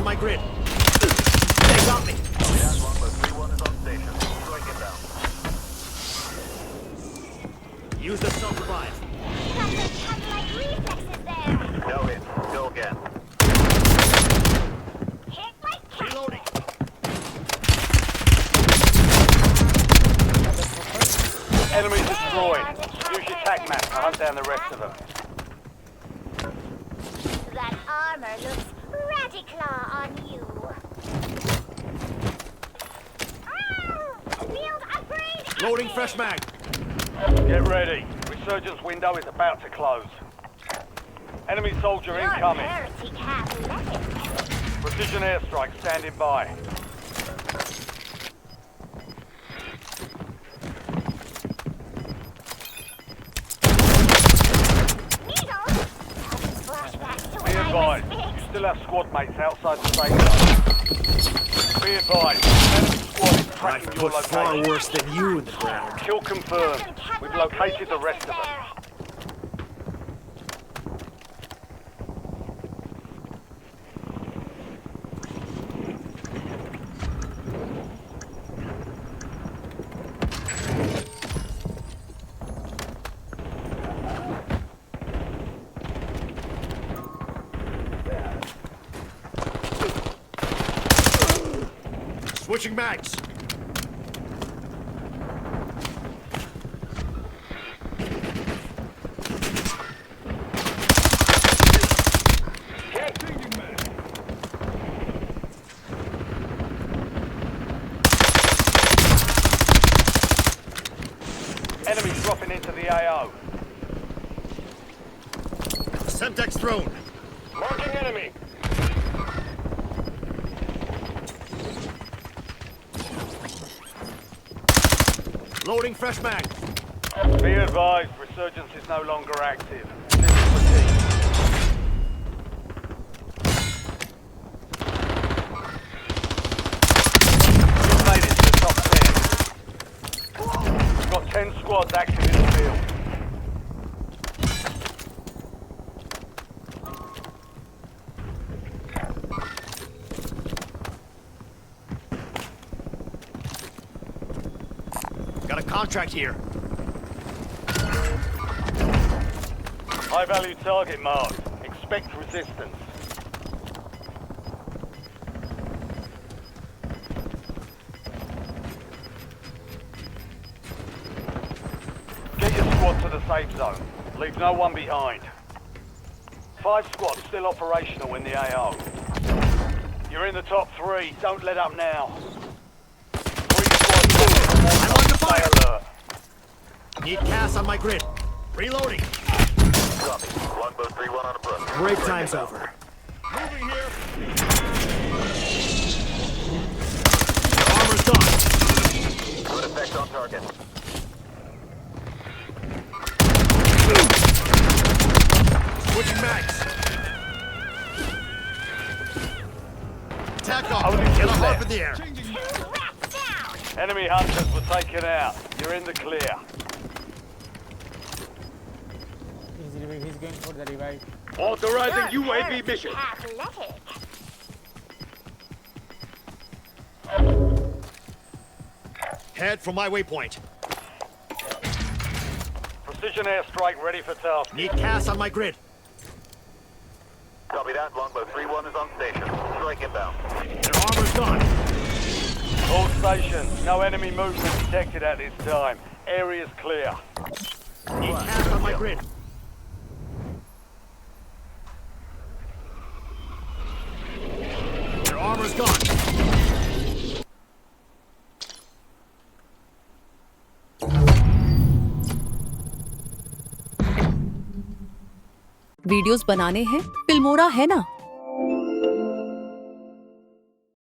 on my grid. They got me. Use the self-revive. Like reflexes there. No hit. Go again. Hit like cat. Reloading. Enemy destroyed. Use your tac map to hunt down the rest of them. That armor looks radical on you. Field upgrade. Loading active. fresh mag. Get ready. Resurgence window is about to close. Enemy soldier Your incoming. heretic athletic. Precision airstrike standing by. Needles. Flashbacks to Be when I was advised, big. you still have squad mates outside the safe zone. Be advised, enemy squad is I've tracking your put far location. worse than you in the ground. Kill confirmed. We've located the rest of them. Switching mags. Enemy dropping into the AO. Semtex thrown. Marking enemy. Loading fresh mag. Be advised, Resurgence is no longer active. This is fatigue. You've made it to the top 10. We've got 10 squads active in the field. Got a contract here. High value target marked. Expect resistance. Get your squad to the safe zone. Leave no one behind. 5 squads still operational in the AO. You're in the top 3. Don't let up now. 3 squads left. I'm under Stay fire. alert. Need CAS on my grid. Reloading. Copy. Longbow 3-1 on approach. Break time's over. Moving here. Armor's gone. Good effect on target. Switching mags. Attack off. Holding Get still off there. in the air. 2 rats down. Enemy hunters were taken out. You're in the clear. He's going for the revive. Authorizing Your UAV heretic mission. athletic. Head for my waypoint. Precision airstrike ready for task. Need CAS on my grid. Copy that. Longbow 3-1 is on station. Strike inbound. Their armor's gone. All stations. No enemy movement detected at this time. Area's clear. Need CAS on my grid. Their armor's gone. Videos बनाने हैं Filmora है ना।